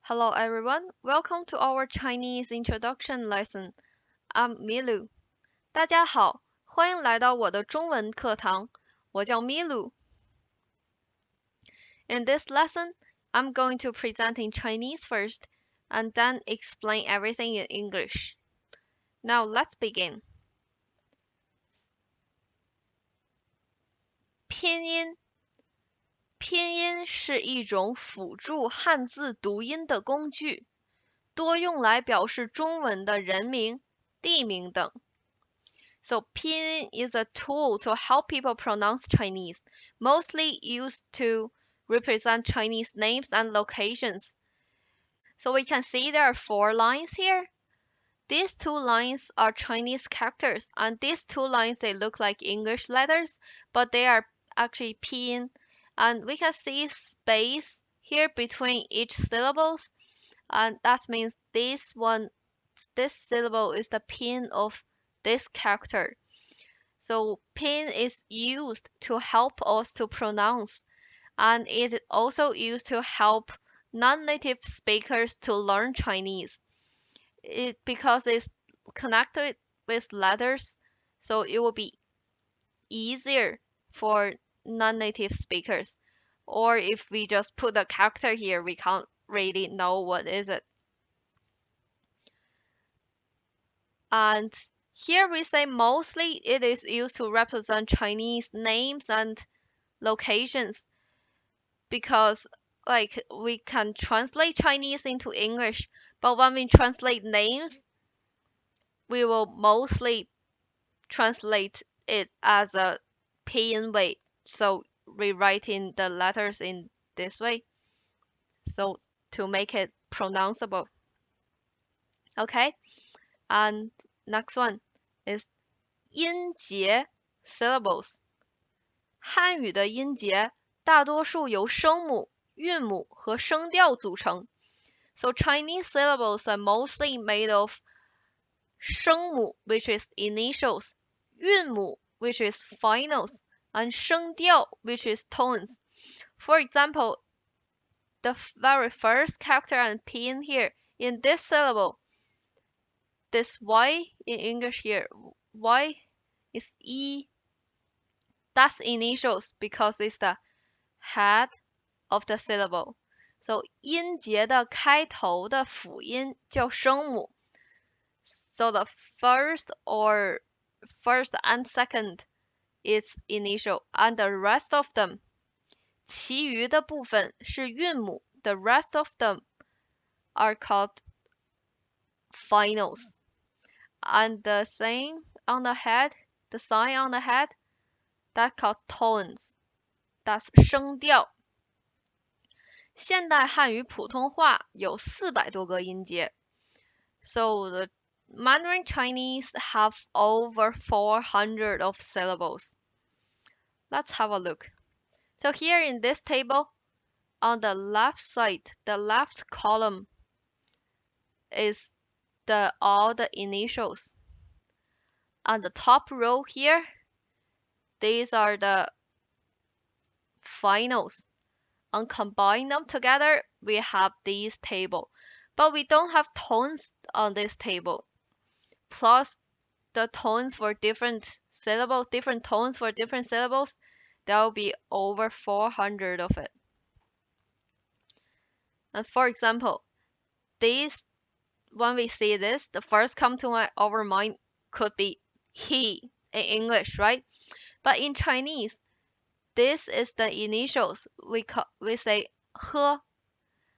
Hello everyone, welcome to our Chinese introduction lesson. I'm Milu. 大家好，欢迎来到我的中文课堂。我叫 Milu. In this lesson, I'm going to present in Chinese first and then explain everything in English. Now let's begin. 拼音，拼音是一种辅助汉字读音的工具，多用来表示中文的人名、地名等。So pinyin is a tool to help people pronounce Chinese, mostly used to represent Chinese names and locations. So we can see there are 4 lines here. These 2 lines are Chinese characters, and these 2 lines they look like English letters, but they are actually pinyin. And we can see space here between each syllables, and that means this syllable is the pinyin of this character. So pin is used to help us to pronounce, and it is also used to help non-native speakers to learn Chinese. Because it's connected with letters, so it will be easier for non-native speakers. Or if we just put a character here, we can't really know what is it. And here we say mostly it is used to represent Chinese names and locations because like we can translate Chinese into English, but when we translate names, we will mostly translate it as a pinyin way. So rewriting the letters in this way. So to make it pronounceable. Okay? And next one is 音节 syllables. 汉语的音节大多数由声母、韵母和声调组成。So Chinese syllables are mostly made of 声母 which is initials, 韵母 which is finals, and 声调 which is tones. For example, the very first character and pinyin here in this syllable, this Y in English here, Y is E. That's initials because it's the head of the syllable. So 音节的开头的辅音叫声母。So the first and second is initial, and the rest of them, 其余的部分是韵母。The rest of them are called finals. And the thing on the head, the sign on the head, that's called tones. That's 声调。现代汉语普通话有400多个音节。So the Mandarin Chinese have over 400 of syllables. Let's have a look. So here in this table, on the left side, the left column is all the initials. On the top row here, these are the finals. And combine them together, we have this table. But we don't have tones on this table. Plus the tones for different syllables, different tones for different syllables, there will be over 400 of it. And for example, when we see this, the first come to our mind could be he in English, right? But in Chinese, this is the initials. We say he,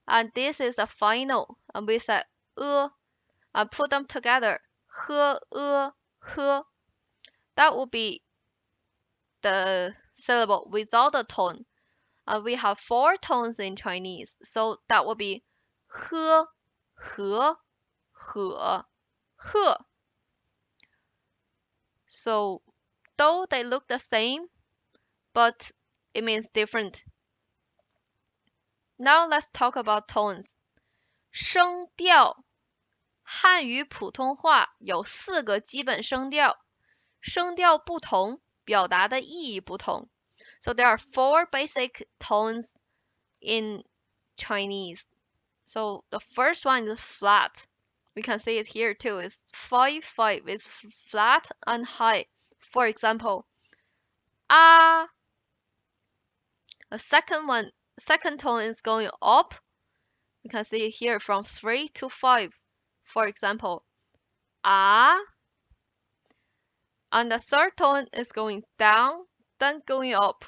and this is the final, and we say and put them together, he. That would be the syllable without the tone. And we have 4 tones in Chinese, so that would be he, he. So though they look the same, but it means different. Now let's talk about tones. 声调，汉语普通话有4个基本声调，声调不同，表达的意义不同。So there are 4 basic tones in Chinese. So the first one is flat. We can see it here too. It's 5, 5 is flat and high. For example, ah. The second tone is going up. You can see it here from 3 to 5. For example, ah. And the third tone is going down, then going up.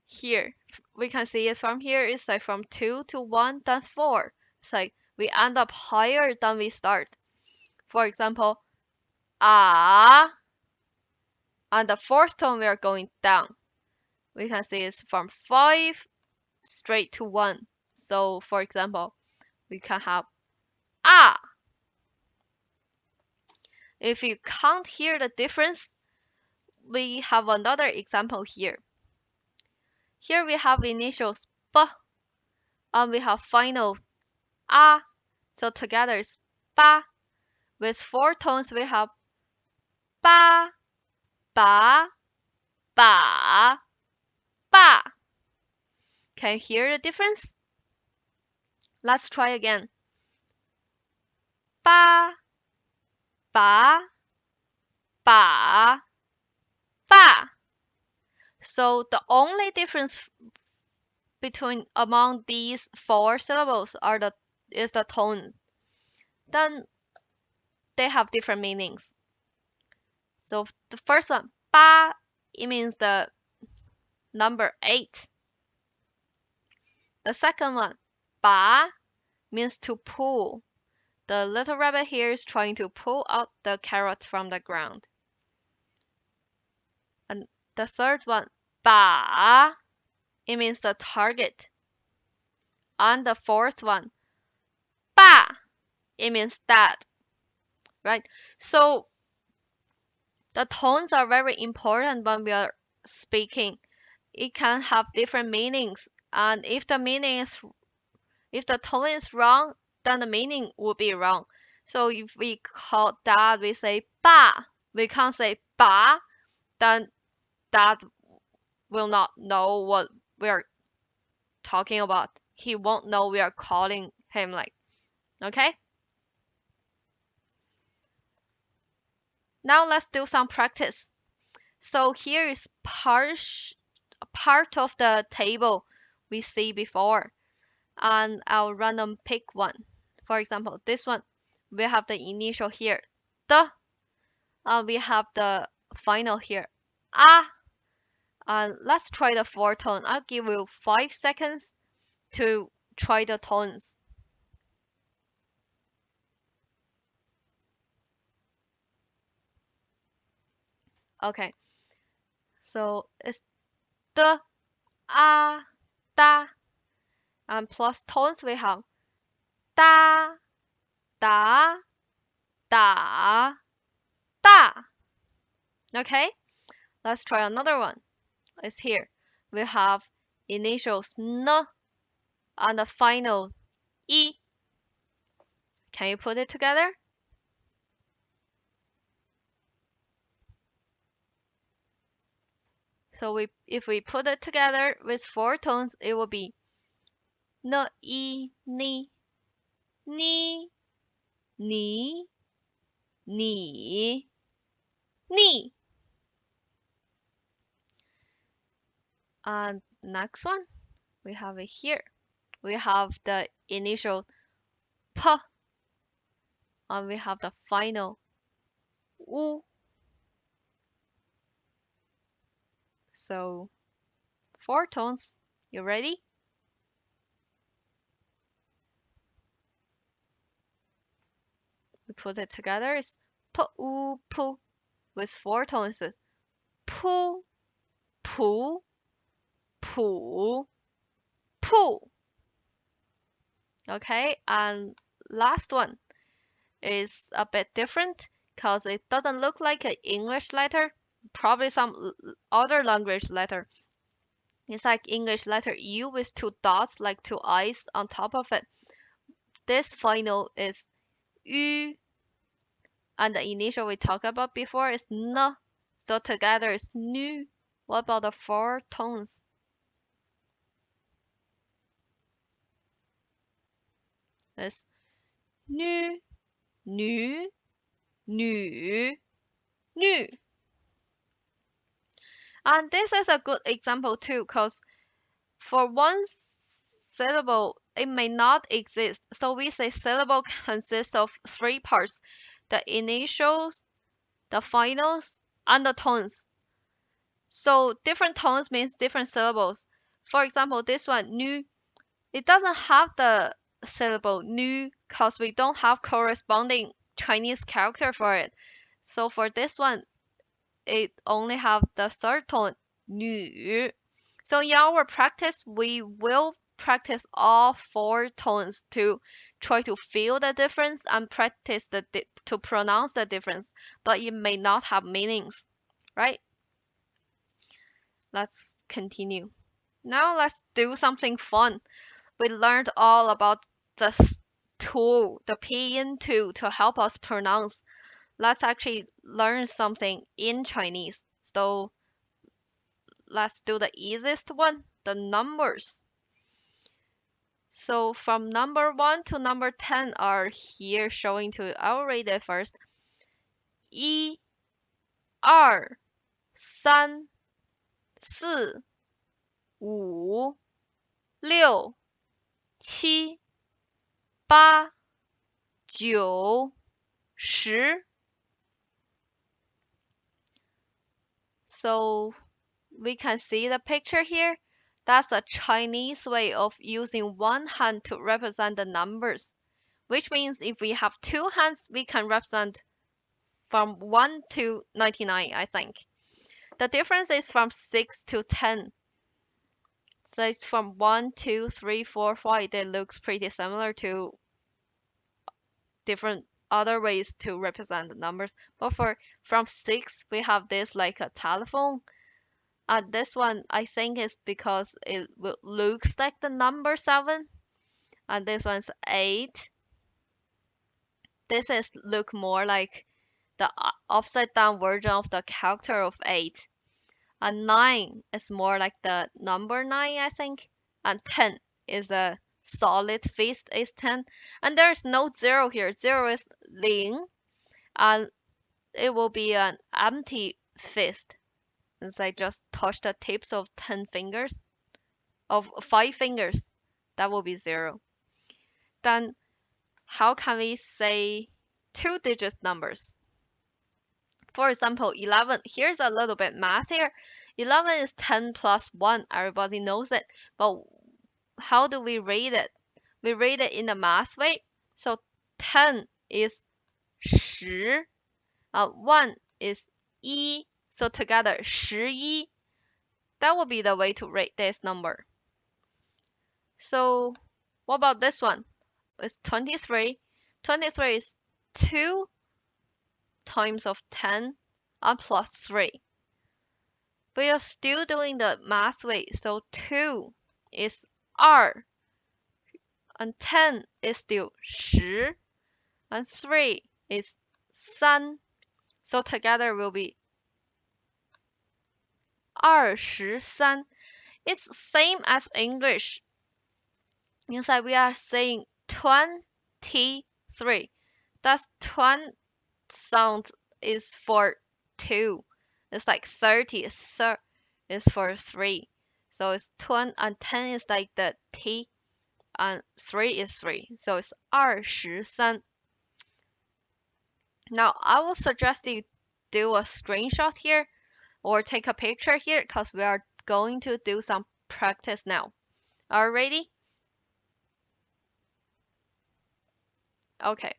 Here, we can see it from here. It's like from 2 to 1, then 4. It's like we end up higher than we start. For example, ah. And the fourth tone, we are going down. We can see it's from 5 straight to 1. So, for example, we can have ah. If you can't hear the difference, we have another example here. Here we have initials b, and we have final a. So together it's ba. With 4 tones, we have ba, ba, ba, ba. Can you hear the difference? Let's try again. Ba, ba, ba, ba. So the only difference among these 4 syllables is the tone. Then they have different meanings. So the first one, ba, it means the number 8. The second one, ba, means to pull. The little rabbit here is trying to pull out the carrot from the ground. And the third one, ba, it means the target. And the fourth one, ba, it means that. Right? So the tones are very important when we are speaking. It can have different meanings, and if the tone is wrong, then the meaning will be wrong. So if we call dad, we say ba. We can't say ba, then dad will not know what we are talking about. He won't know we are calling him like, okay? Now let's do some practice. So here is part of the table we see before, and I'll random pick one. For example, this one, we have the initial here, the, we have the final here, ah, and let's try the 4 tone. I'll give you 5 seconds to try the tones. Okay, so it's the, ah, da, and plus tones we have da, da, da, da. Okay, let's try another one. It's here. We have initials n and the final e. Can you put it together? So if we put it together with 4 tones, it will be n, e, ni, ni, ni, ni, ni. And next one, we have it here. We have the initial p, and we have the final u. So 4 tones. You ready? We put it together. It's p, u, pu with 4 tones. Pu, pu, pu, pu. Okay, and last one is a bit different because it doesn't look like an English letter, probably some other language letter. It's like English letter U with 2 dots, like 2 eyes on top of it. This final is U, and the initial we talked about before is N. So together it's Nu. What about the 4 tones? is 女,女,女,女. And this is a good example too, because for one syllable, it may not exist. So we say syllable consists of three parts: the initials, the finals, and the tones. So different tones means different syllables. For example, this one, nu, it doesn't have the syllable nu because we don't have corresponding Chinese character for it. So for this one, it only have the third tone, nu. So in our practice, we will practice all four tones to try to feel the difference and practice to pronounce the difference, but it may not have meanings, right? Let's continue. Now let's do something fun. We learned all about the tool, the pinyin tool to help us pronounce. Let's actually learn something in Chinese. So let's do the easiest one, the numbers. So from number 1 to number 10 are here showing to you. I'll read it first. 一、二、三、四、五、六、七、八、九、十. So we can see the picture here. That's a Chinese way of using one hand to represent the numbers, which means if we have two hands, we can represent from 1 to 99, I think. The difference is from 6 to 10. So it's from 1, 2, 3, 4, 5. It looks pretty similar to different other ways to represent the numbers. But for from 6, we have this like a telephone. And this one, I think, is because it looks like the number 7. And this one's 8. This is look more like the upside down version of the character of 8. And 9 is more like the number 9, I think. And 10 is a solid fist is 10. And there's no 0 here. 0 is 零. And it will be an empty fist. Since I just touch the tips of 10 fingers, of 5 fingers, that will be 0. Then how can we say two-digit numbers? For example, 11. Here's a little bit math here. 11 is 10 plus 1. Everybody knows it. But how do we read it? We read it in the math way. So 10 is 十. 1 is 一. So together, 十一. That would be the way to rate this number. So what about this one? It's 23. 23 is 2 times of 10 and plus 3. We are still doing the math way. So 2 is 2 and 10 is still 十 and 3 is 3. So together will be 23. It's same as English. Inside we are saying 23. That's 20 sound is for 2. It's like 30 is for 3. So it's 20 and 10 is like the T and 3 is 3. So it's 23. Now I will suggest you do a screenshot here or take a picture here because we are going to do some practice now. Are you ready? Okay.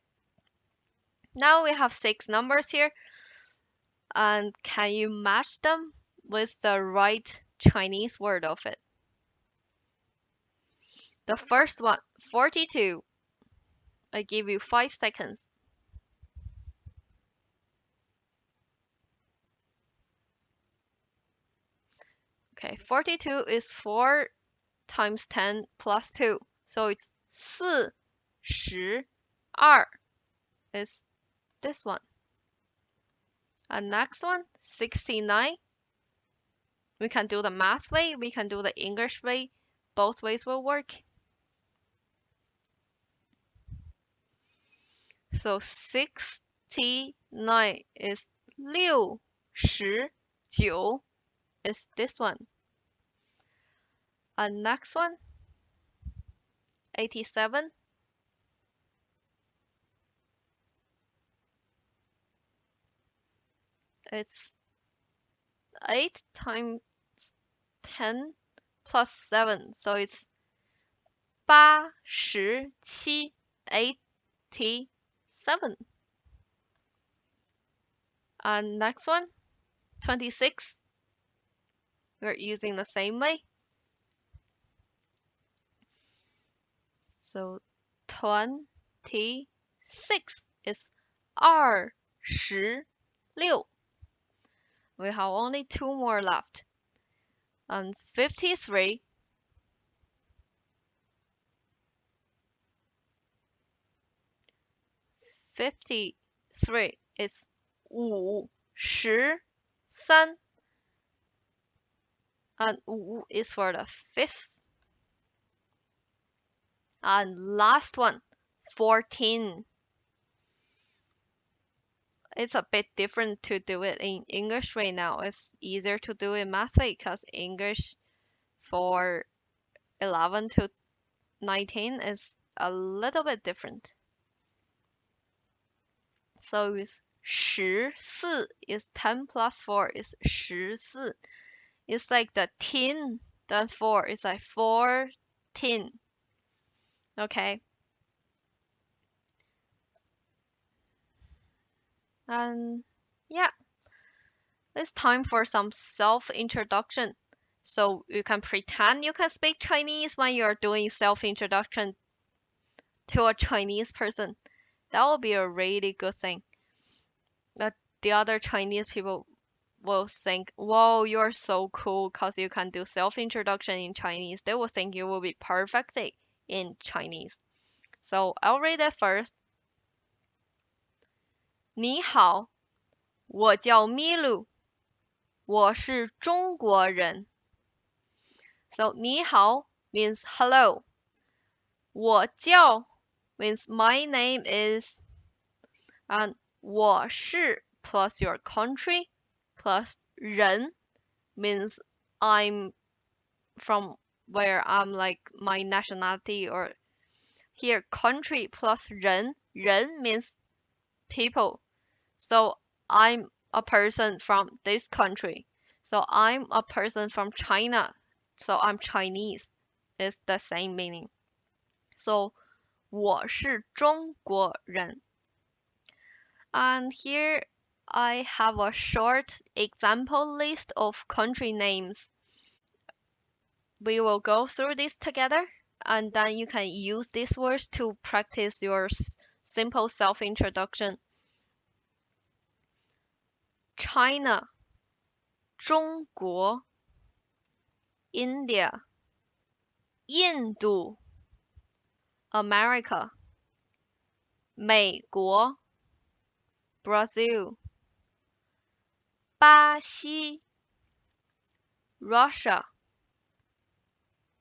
Now we have 6 numbers here. And can you match them with the right Chinese word of it? The first one, 42. I give you 5 seconds. Okay, 42 is 4 times 10 plus 2. So it's 4, 10, 2 is this one. And next one, 69. We can do the math way, we can do the English way. Both ways will work. So 69 is 69 is this one. And next one, 87. It's 8 times 10 plus 7. So it's 87, 87. And next one, 26. We're using the same way. So 26 is 26. We have only two more left. And 53. 53 is 53. And 5 is for the fifth. And last one, 14. It's a bit different to do it in English right now. It's easier to do it math way because English for 11 to 19 is a little bit different. So it's 14 is 10 plus 4 is 14. It's like the 10, then 4 is like 14. Okay. And yeah, it's time for some self-introduction. So you can pretend you can speak Chinese when you're doing self-introduction to a Chinese person. That will be a really good thing. That the other Chinese people will think, whoa, you're so cool because you can do self-introduction in Chinese. They will think you will be perfectly in Chinese. So I'll read it first. 你好，我叫米露，我是中国人。So 你好 means hello. 我叫 means my name is, and 我是 plus your country plus 人 means I'm from where I'm like my nationality, or here country plus 人 means people. So I'm a person from this country. So I'm a person from China. So I'm Chinese. It's the same meaning. So 我是中国人. And here I have a short example list of country names. We will go through this together, and then you can use these words to practice your simple self-introduction. China, 中国 India, 印度 America, 美国 Brazil, 巴西 Russia,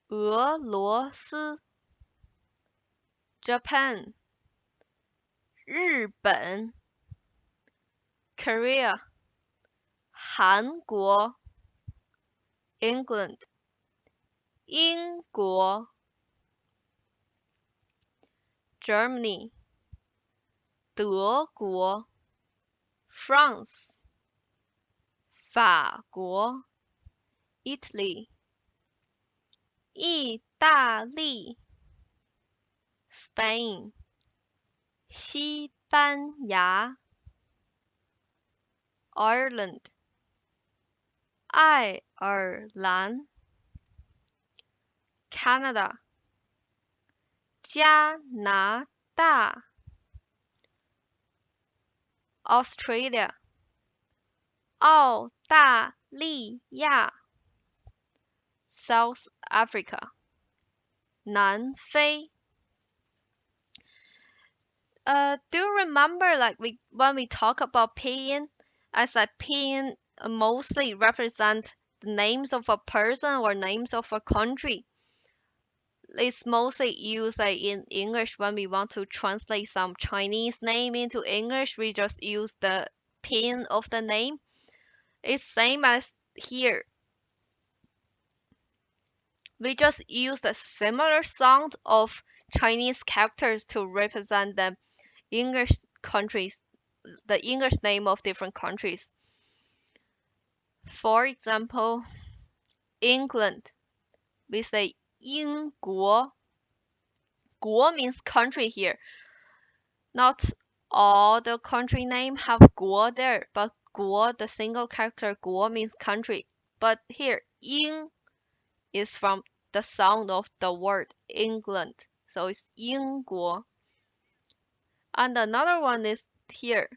俄罗斯 Japan, 日本 Korea, 韩国 England, 英国 Germany, 德国 France, 法国 Italy, 意大利 Spain, 西班牙 Ireland, 爱尔兰 Canada, 加拿大 Australia, 澳大利亚 South Africa, 南非. Do you remember like when we talk about pinyin, I said pinyin mostly represent the names of a person or names of a country. it's mostly used like in English when we want to translate some Chinese name into English. We just use the pin of the name. It's same as here. We just use the similar sound of Chinese characters to represent the English countries, the English name of different countries. For example, England, we say 英国. 国 means country here. Not all the country name have 国 there, but 国, the single character 国 means country. But here, 英 is from the sound of the word England. So it's 英国. And another one is here,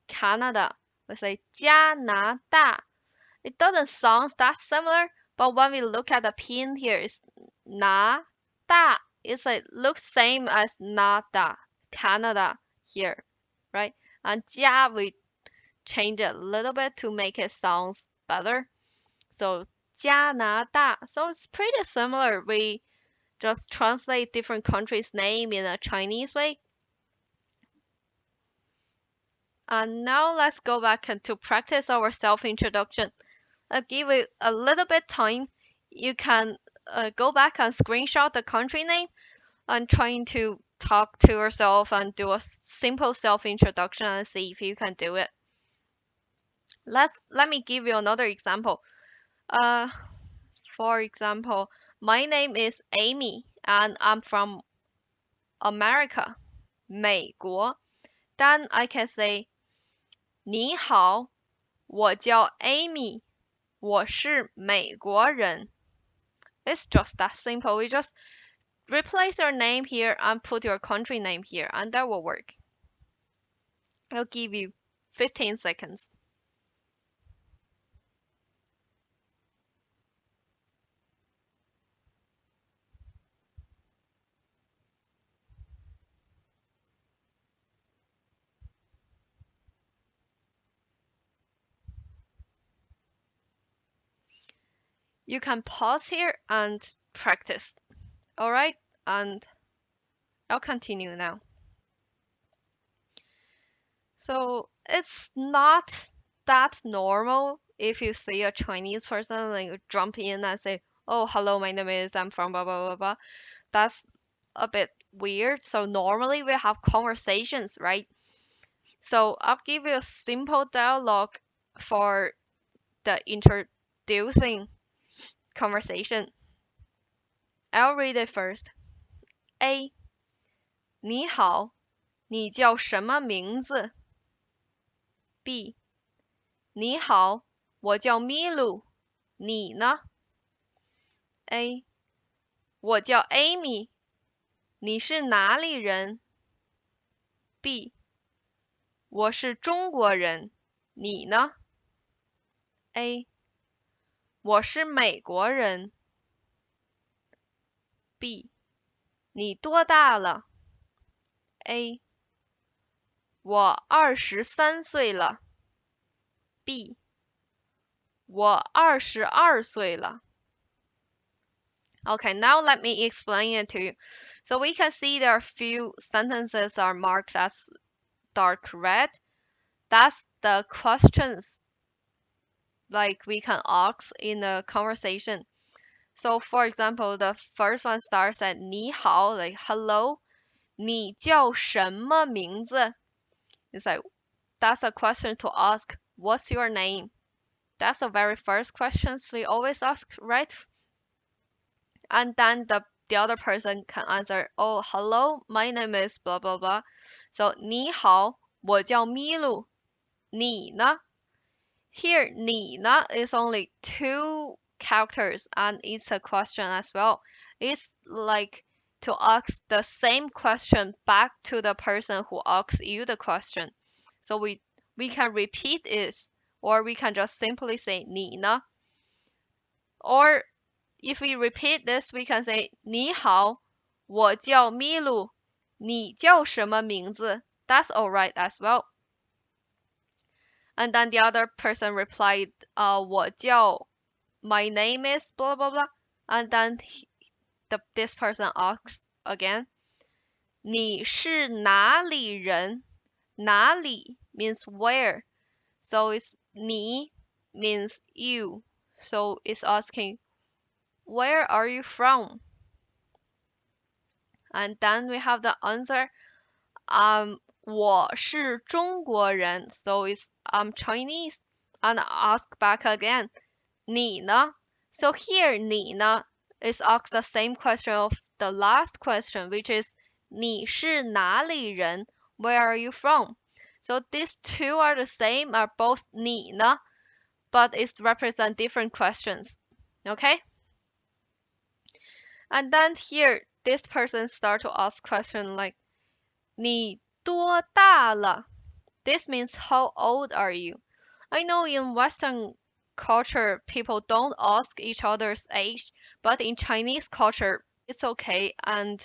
Canada. We say 加拿大. It doesn't sound that similar, but when we look at the pin here, it's 拿大. It's like looks same as 拿大, Canada here, right? And 加 we change it a little bit to make it sounds better. So 加拿大. So it's pretty similar. We just translate different countries' name in a Chinese way. And now let's go back and to practice our self-introduction. I'll give it a little bit time. You can go back and screenshot the country name and trying to talk to yourself and do a simple self-introduction and see if you can do it. Let me give you another example. For example, my name is Amy and I'm from America, 美国. Then I can say 你好，我叫 Amy, 我是美国人. It's just that simple. We just replace your name here and put your country name here, and that will work. I'll give you 15 seconds. You can pause here and practice. All right, and I'll continue now. So it's not that normal if you see a Chinese person like jump in and say, "Oh, hello, my name is I'm from blah blah blah blah." That's a bit weird. So normally we have conversations, right? So I'll give you a simple dialogue for the introducing conversation. I'll read it first. A. 你好，你叫什么名字？ B. 你好，我叫米露，你呢？ A. 我叫 Amy， 你是哪里人？ B. 我是中国人，你呢？ A. 我是美国人。 B. 你多大了？ A. 我23岁了。 B. 我22岁了。 Okay, now let me explain it to you. So we can see there are few sentences are marked as dark red. That's the questions like we can ask in a conversation. So for example, the first one starts at 你好, like hello. 你叫什么名字? It's like that's a question to ask. What's your name? That's the very first questions we always ask, right? And then the other person can answer, oh, hello, my name is blah blah blah. So 你好，我叫米露，你呢? Here 你呢 is only two characters and it's a question as well. It's like to ask the same question back to the person who asks you the question. So we can repeat it, or we can just simply say 你呢? Or if we repeat this, we can say 你好，我叫米露，你叫什么名字? That's alright as well. And then the other person replied, 我叫 my name is blah blah blah. And then this person asks again, 你是哪里人？哪里 means where. So it's 你 means you. So it's asking, where are you from? And then we have the answer, 我是中国人. So it's I'm Chinese. And ask back again, 你呢? So here 你呢 is asked the same question of the last question, which is 你是哪里人? Where are you from? So these two are the same, are both 你呢, but it represent different questions. Okay? And then here, this person start to ask question like, 你多大了? This means how old are you? I know in Western culture, people don't ask each other's age, but in Chinese culture, it's okay. And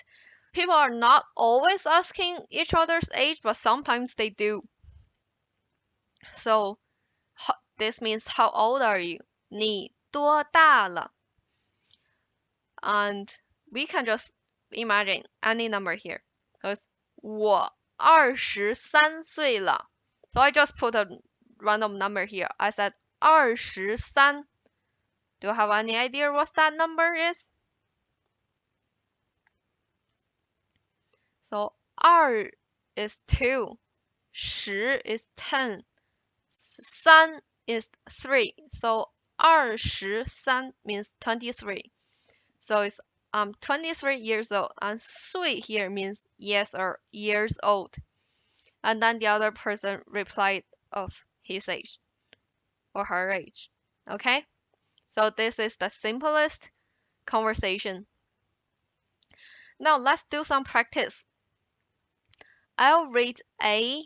people are not always asking each other's age, but sometimes they do. So this means how old are you? 你多大了? And we can just imagine any number here. Because 我23岁了. So I just put a random number here. I said 23. Do you have any idea what that number is? So 2 is 2, 10 is 10, 3 is 3. So 23 means 23. So it's 23 years old, and 岁 here means yes or years old. And then the other person replied of his age or her age. Okay? So this is the simplest conversation. Now let's do some practice. I'll read A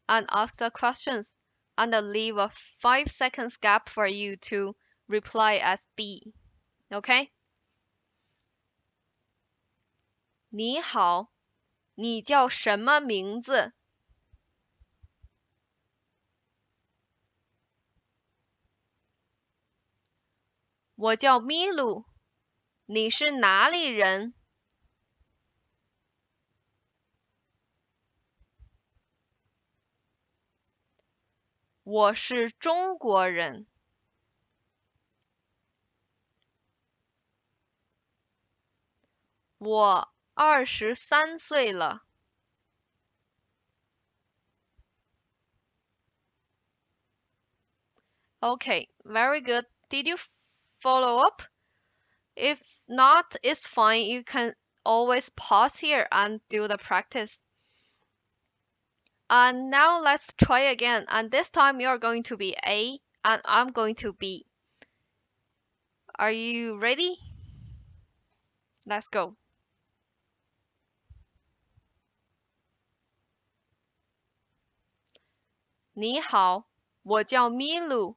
and ask the questions, and I'll leave a 5 seconds gap for you to reply as B. Okay? 你好，你叫什么名字？我叫咪噜，你是哪里人？我是中国人。我23岁了。Okay, very good. Did you follow up? If not, it's fine. You can always pause here and do the practice. And now let's try again. And this time you're going to be A and I'm going to B. Are you ready? Let's go. 你好，我叫咪噜，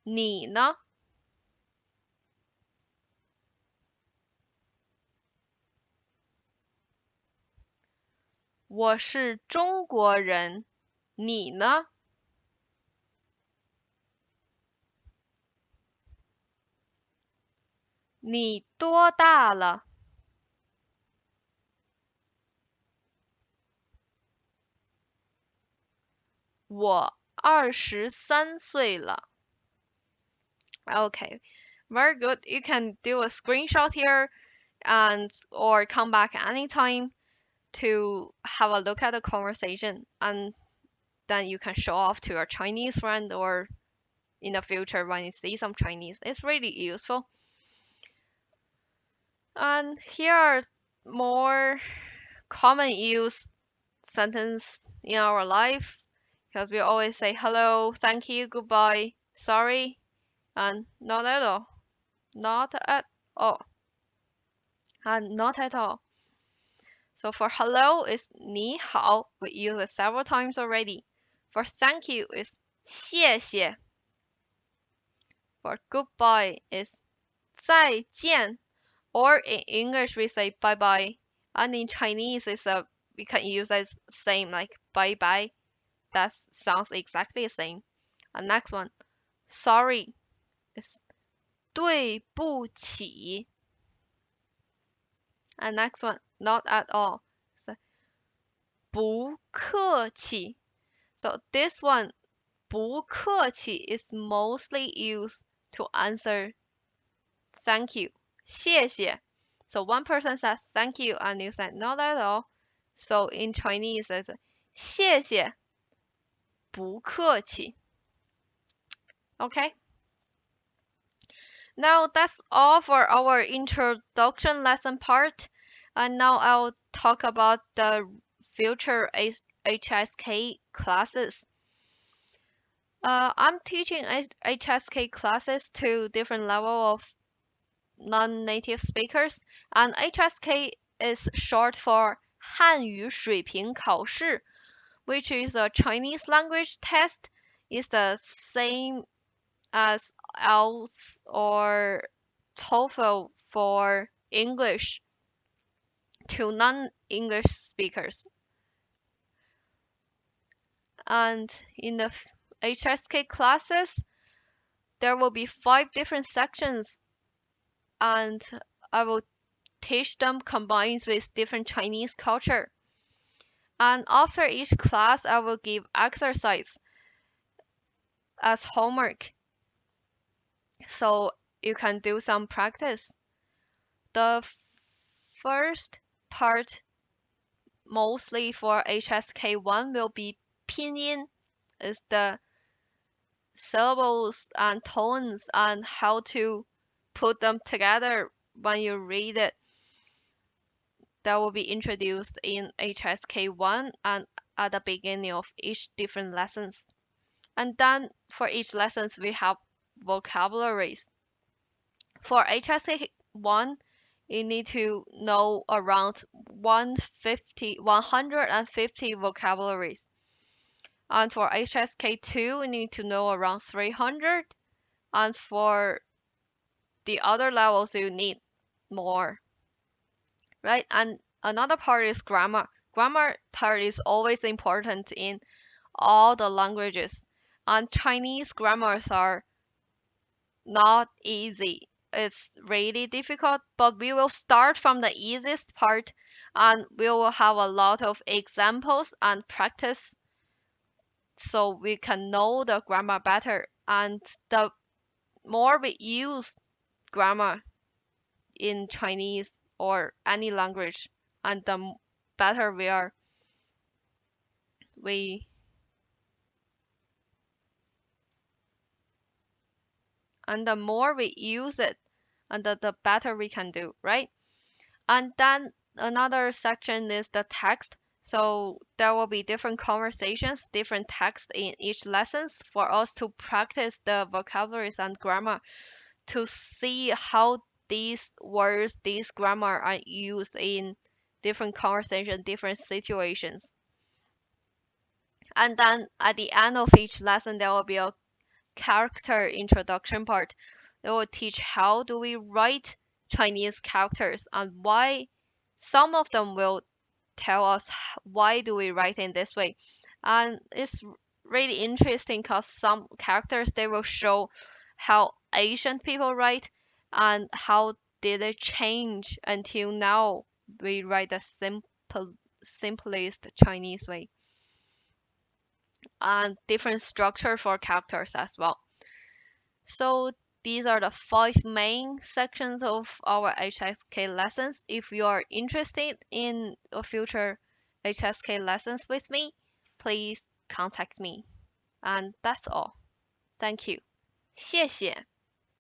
你呢？我是中国人，你呢？你多大了？我23岁了。Okay, very good. You can do a screenshot here and or come back anytime to have a look at the conversation, and then you can show off to your Chinese friend or in the future when you see some Chinese. It's really useful. And here are more common use sentence in our life, because we always say hello, thank you, goodbye, sorry, and not at all. Not at all. And not at all. So for hello is 你好. We use it several times already. For thank you is 谢谢. For goodbye is 再见. Or in English we say bye bye. And in Chinese we can use it same like bye bye. That sounds exactly the same. And next one, sorry is 对不起. And next one, not at all. So, 不客气. So this one, 不客气 is mostly used to answer thank you, 谢谢. So one person says thank you and you say not at all. So in Chinese it's 谢谢,不客气. Okay. Now that's all for our introduction lesson part. And now I'll talk about the future HSK classes. I'm teaching HSK classes to different level of non-native speakers, and HSK is short for 汉语水平考试, which is a Chinese language test. It's the same as IELTS or TOEFL for English to non-English speakers. And in the HSK classes, there will be 5 different sections, and I will teach them combined with different Chinese culture. And after each class, I will give exercise as homework, so you can do some practice. The first part, mostly for HSK1, will be pinyin, is the syllables and tones and how to put them together when you read it. That will be introduced in HSK1 and at the beginning of each different lessons. And then for each lessons we have vocabularies. For HSK1, you need to know around 150 vocabularies. And for HSK2, you need to know around 300. And for the other levels, you need more, right? And another part is grammar. Grammar part is always important in all the languages. And Chinese grammars are not easy. It's really difficult, but we will start from the easiest part and we will have a lot of examples and practice so we can know the grammar better. And the more we use grammar in Chinese or any language, and the better we and the more we use it, and the better we can do, right? And then another section is the text. So there will be different conversations, different text in each lessons for us to practice the vocabularies and grammar to see how these words, these grammar are used in different conversation, different situations. And then at the end of each lesson, there will be a character introduction part. It will teach how do we write Chinese characters and why some of them will tell us why do we write in this way. And it's really interesting because some characters they will show how Asian people write and how did it change until now we write the simplest Chinese way and different structure for characters as well. So these are the 5 main sections of our HSK lessons. If you are interested in a future HSK lessons with me, please contact me. And that's all. Thank you. 谢谢.